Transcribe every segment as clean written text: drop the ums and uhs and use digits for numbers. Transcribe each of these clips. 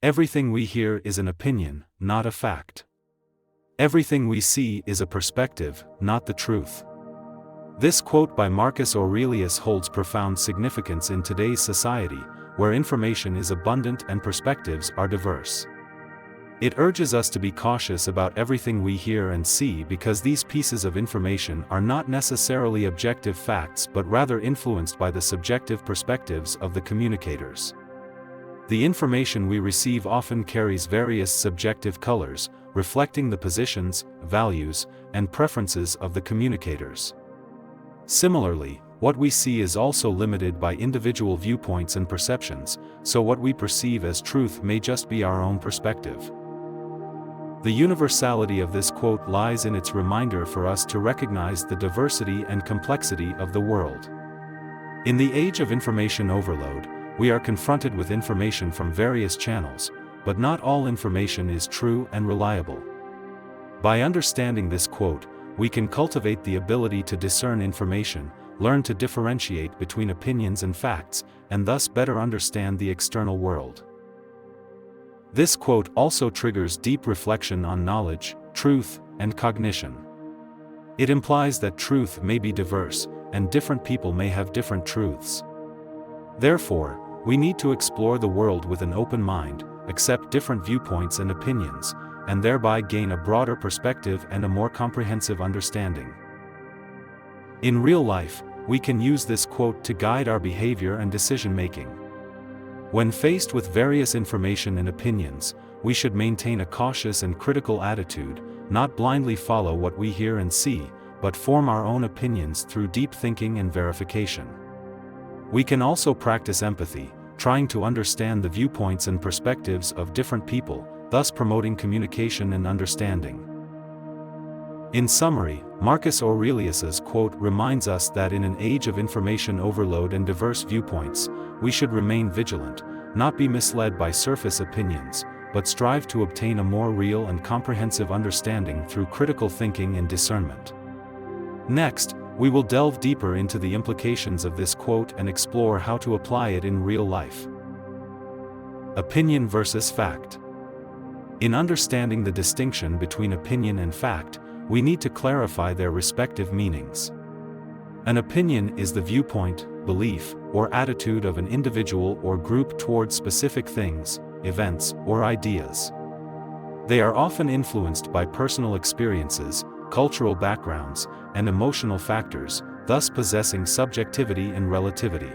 Everything we hear is an opinion, not a fact. Everything we see is a perspective, not the truth. This quote by Marcus Aurelius holds profound significance in today's society, where information is abundant and perspectives are diverse. It urges us to be cautious about everything we hear and see because these pieces of information are not necessarily objective facts but rather influenced by the subjective perspectives of the communicators. The information we receive often carries various subjective colors, reflecting the positions, values, and preferences of the communicators. Similarly, what we see is also limited by individual viewpoints and perceptions, so what we perceive as truth may just be our own perspective. The universality of this quote lies in its reminder for us to recognize the diversity and complexity of the world. In the age of information overload, we are confronted with information from various channels, but not all information is true and reliable. By understanding this quote, we can cultivate the ability to discern information, learn to differentiate between opinions and facts, and thus better understand the external world. This quote also triggers deep reflection on knowledge, truth, and cognition. It implies that truth may be diverse, and different people may have different truths. Therefore, we need to explore the world with an open mind, accept different viewpoints and opinions, and thereby gain a broader perspective and a more comprehensive understanding. In real life, we can use this quote to guide our behavior and decision-making. When faced with various information and opinions, we should maintain a cautious and critical attitude, not blindly follow what we hear and see, but form our own opinions through deep thinking and verification. We can also practice empathy, trying to understand the viewpoints and perspectives of different people, thus promoting communication and understanding. In summary, Marcus Aurelius's quote reminds us that in an age of information overload and diverse viewpoints, we should remain vigilant, not be misled by surface opinions, but strive to obtain a more real and comprehensive understanding through critical thinking and discernment. Next, we will delve deeper into the implications of this quote and explore how to apply it in real life. Opinion versus fact. In understanding the distinction between opinion and fact, we need to clarify their respective meanings. An opinion is the viewpoint, belief, or attitude of an individual or group toward specific things, events, or ideas. They are often influenced by personal experiences, cultural backgrounds, and emotional factors, thus possessing subjectivity and relativity.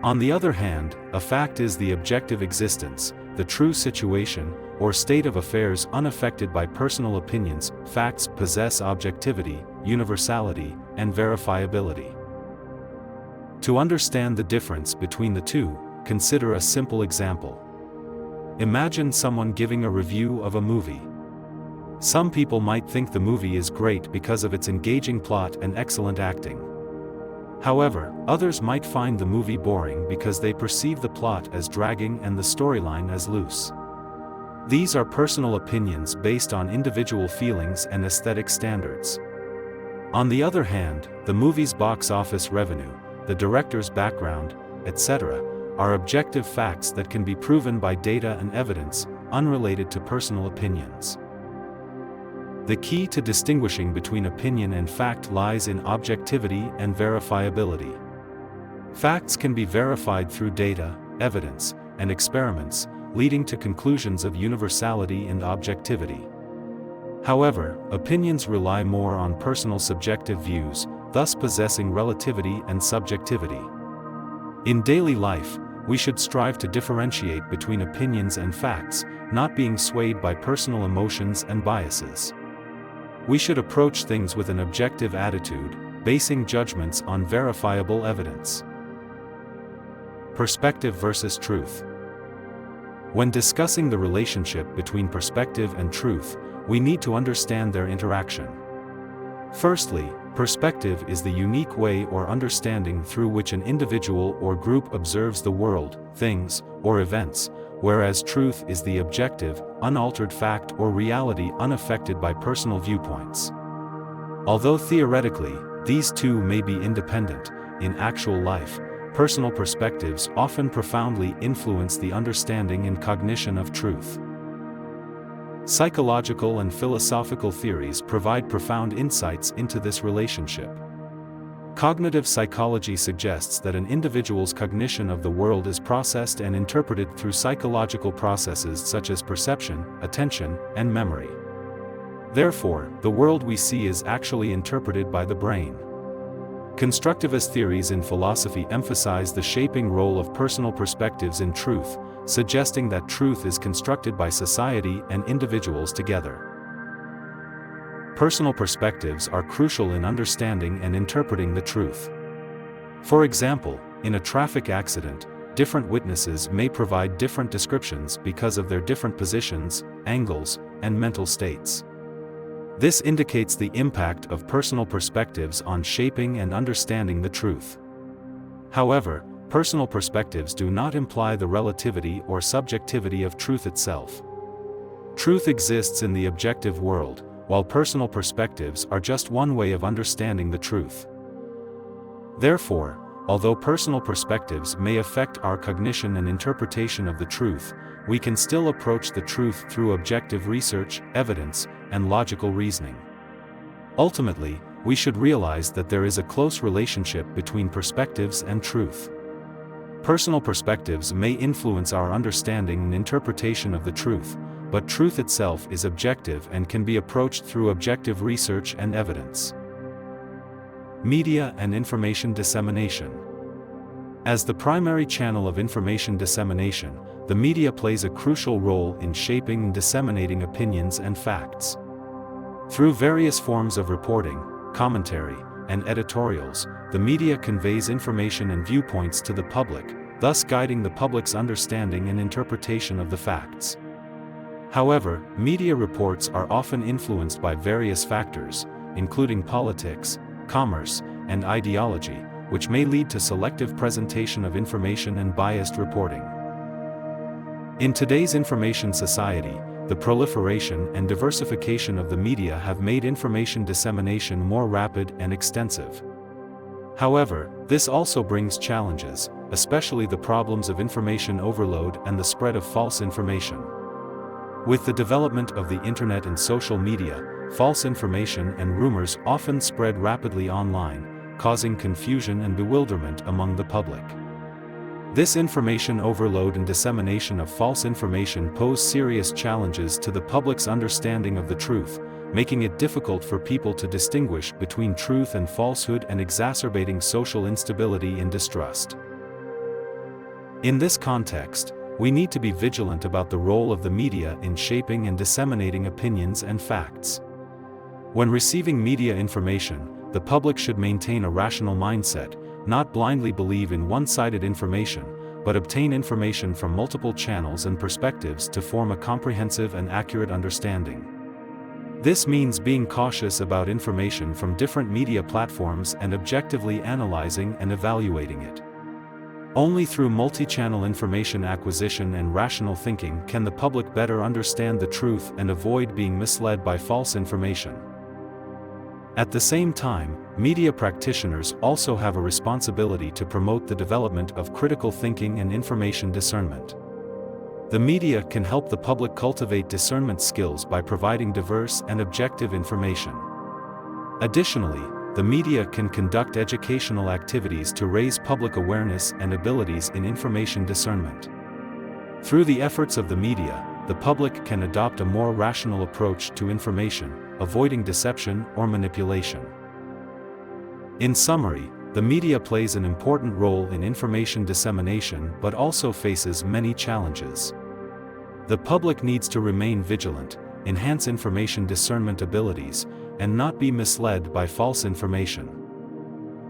On the other hand, a fact is the objective existence, the true situation, or state of affairs unaffected by personal opinions. Facts possess objectivity, universality, and verifiability. To understand the difference between the two, consider a simple example. Imagine someone giving a review of a movie. Some people might think the movie is great because of its engaging plot and excellent acting. However, others might find the movie boring because they perceive the plot as dragging and the storyline as loose. These are personal opinions based on individual feelings and aesthetic standards. On the other hand, the movie's box office revenue, the director's background, etc., are objective facts that can be proven by data and evidence, unrelated to personal opinions. The key to distinguishing between opinion and fact lies in objectivity and verifiability. Facts can be verified through data, evidence, and experiments, leading to conclusions of universality and objectivity. However, opinions rely more on personal subjective views, thus possessing relativity and subjectivity. In daily life, we should strive to differentiate between opinions and facts, not being swayed by personal emotions and biases. We should approach things with an objective attitude, basing judgments on verifiable evidence. Perspective versus truth. When discussing the relationship between perspective and truth, we need to understand their interaction. Firstly, perspective is the unique way or understanding through which an individual or group observes the world, things, or events, whereas truth is the objective, unaltered fact or reality unaffected by personal viewpoints. Although theoretically, these two may be independent, in actual life, personal perspectives often profoundly influence the understanding and cognition of truth. Psychological and philosophical theories provide profound insights into this relationship. Cognitive psychology suggests that an individual's cognition of the world is processed and interpreted through psychological processes such as perception, attention, and memory. Therefore, the world we see is actually interpreted by the brain. Constructivist theories in philosophy emphasize the shaping role of personal perspectives in truth, suggesting that truth is constructed by society and individuals together. Personal perspectives are crucial in understanding and interpreting the truth. For example, in a traffic accident, different witnesses may provide different descriptions because of their different positions, angles, and mental states. This indicates the impact of personal perspectives on shaping and understanding the truth. However, personal perspectives do not imply the relativity or subjectivity of truth itself. Truth exists in the objective world, while personal perspectives are just one way of understanding the truth. Therefore, although personal perspectives may affect our cognition and interpretation of the truth, we can still approach the truth through objective research, evidence, and logical reasoning. Ultimately, we should realize that there is a close relationship between perspectives and truth. Personal perspectives may influence our understanding and interpretation of the truth, but truth itself is objective and can be approached through objective research and evidence. Media and information dissemination. As the primary channel of information dissemination, the media plays a crucial role in shaping and disseminating opinions and facts. Through various forms of reporting, commentary, and editorials, the media conveys information and viewpoints to the public, thus guiding the public's understanding and interpretation of the facts. However, media reports are often influenced by various factors, including politics, commerce, and ideology, which may lead to selective presentation of information and biased reporting. In today's information society, the proliferation and diversification of the media have made information dissemination more rapid and extensive. However, this also brings challenges, especially the problems of information overload and the spread of false information. With the development of the internet and social media, false information and rumors often spread rapidly online, causing confusion and bewilderment among the public. This information overload and dissemination of false information pose serious challenges to the public's understanding of the truth, making it difficult for people to distinguish between truth and falsehood and exacerbating social instability and distrust. In this context, we need to be vigilant about the role of the media in shaping and disseminating opinions and facts. When receiving media information, the public should maintain a rational mindset, not blindly believe in one-sided information, but obtain information from multiple channels and perspectives to form a comprehensive and accurate understanding. This means being cautious about information from different media platforms and objectively analyzing and evaluating it. Only through multi-channel information acquisition and rational thinking can the public better understand the truth and avoid being misled by false information. At the same time, media practitioners also have a responsibility to promote the development of critical thinking and information discernment. The media can help the public cultivate discernment skills by providing diverse and objective information. Additionally, the media can conduct educational activities to raise public awareness and abilities in information discernment. Through the efforts of the media, the public can adopt a more rational approach to information, avoiding deception or manipulation. In summary, the media plays an important role in information dissemination but also faces many challenges. The public needs to remain vigilant, enhance information discernment abilities, and not be misled by false information.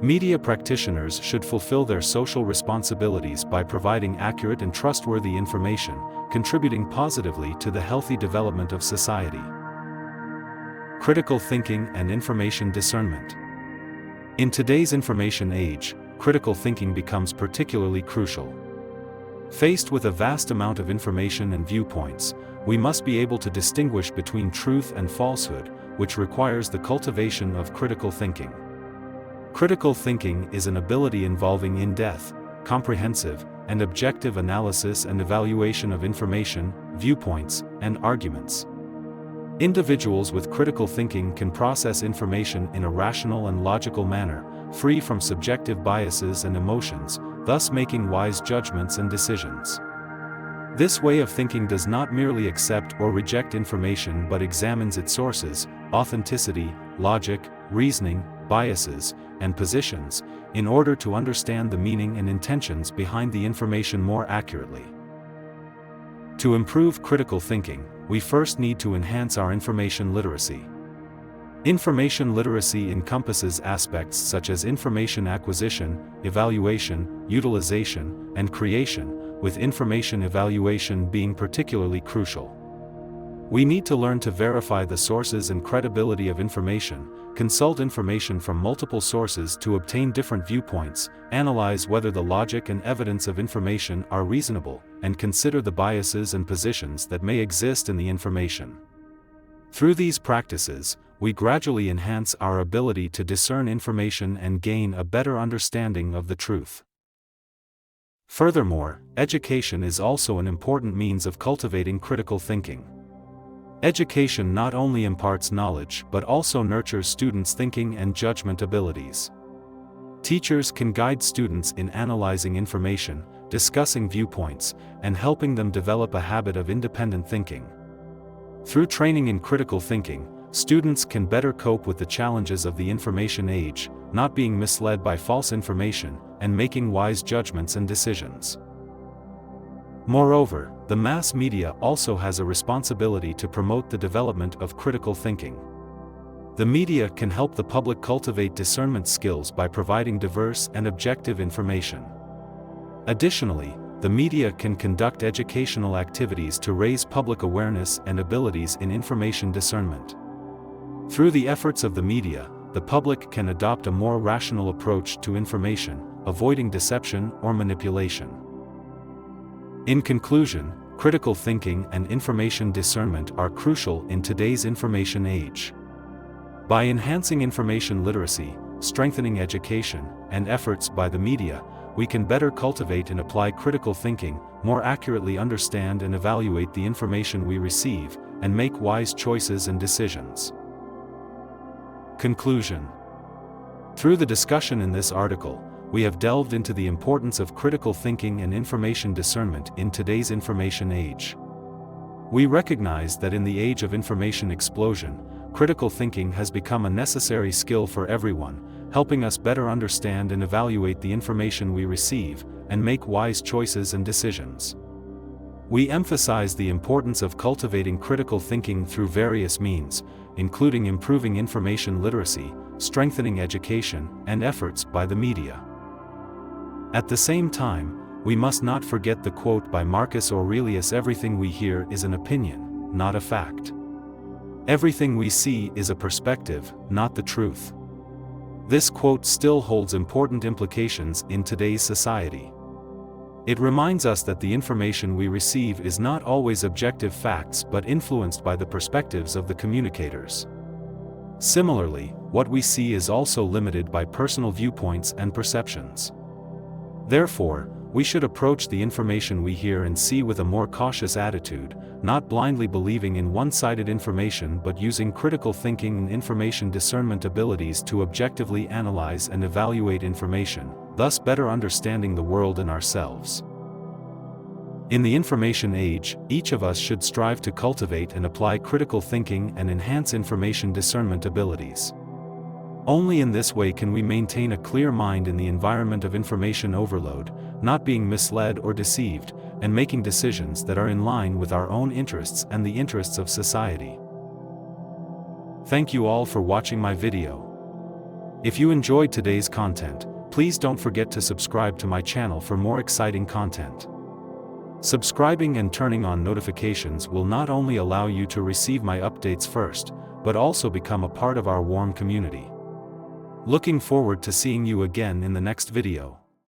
Media practitioners should fulfill their social responsibilities by providing accurate and trustworthy information, contributing positively to the healthy development of society. Critical thinking and information discernment. In today's information age, critical thinking becomes particularly crucial. Faced with a vast amount of information and viewpoints, we must be able to distinguish between truth and falsehood, which requires the cultivation of critical thinking. Critical thinking is an ability involving in-depth, comprehensive, and objective analysis and evaluation of information, viewpoints, and arguments. Individuals with critical thinking can process information in a rational and logical manner, free from subjective biases and emotions, thus making wise judgments and decisions. This way of thinking does not merely accept or reject information but examines its sources, authenticity, logic, reasoning, biases, and positions, in order to understand the meaning and intentions behind the information more accurately. To improve critical thinking, we first need to enhance our information literacy. Information literacy encompasses aspects such as information acquisition, evaluation, utilization, and creation, with information evaluation being particularly crucial. We need to learn to verify the sources and credibility of information, consult information from multiple sources to obtain different viewpoints, analyze whether the logic and evidence of information are reasonable, and consider the biases and positions that may exist in the information. Through these practices, we gradually enhance our ability to discern information and gain a better understanding of the truth. Furthermore, education is also an important means of cultivating critical thinking. Education not only imparts knowledge but also nurtures students' thinking and judgment abilities. Teachers can guide students in analyzing information, discussing viewpoints, and helping them develop a habit of independent thinking. Through training in critical thinking, students can better cope with the challenges of the information age, not being misled by false information, and making wise judgments and decisions. Moreover, the mass media also has a responsibility to promote the development of critical thinking. The media can help the public cultivate discernment skills by providing diverse and objective information. Additionally, the media can conduct educational activities to raise public awareness and abilities in information discernment. Through the efforts of the media, the public can adopt a more rational approach to information, avoiding deception or manipulation. In conclusion, critical thinking and information discernment are crucial in today's information age. By enhancing information literacy, strengthening education, and efforts by the media, we can better cultivate and apply critical thinking, more accurately understand and evaluate the information we receive, and make wise choices and decisions. Conclusion. Through the discussion in this article, we have delved into the importance of critical thinking and information discernment in today's information age. We recognize that in the age of information explosion, critical thinking has become a necessary skill for everyone, helping us better understand and evaluate the information we receive, and make wise choices and decisions. We emphasize the importance of cultivating critical thinking through various means, including improving information literacy, strengthening education, and efforts by the media. At the same time, we must not forget the quote by Marcus Aurelius: "Everything we hear is an opinion, not a fact. Everything we see is a perspective, not the truth." This quote still holds important implications in today's society. It reminds us that the information we receive is not always objective facts but influenced by the perspectives of the communicators. Similarly, what we see is also limited by personal viewpoints and perceptions. Therefore, we should approach the information we hear and see with a more cautious attitude, not blindly believing in one-sided information but using critical thinking and information discernment abilities to objectively analyze and evaluate information, thus better understanding the world and ourselves. In the information age, each of us should strive to cultivate and apply critical thinking and enhance information discernment abilities. Only in this way can we maintain a clear mind in the environment of information overload, not being misled or deceived, and making decisions that are in line with our own interests and the interests of society. Thank you all for watching my video. If you enjoyed today's content, please don't forget to subscribe to my channel for more exciting content. Subscribing and turning on notifications will not only allow you to receive my updates first, but also become a part of our warm community. Looking forward to seeing you again in the next video.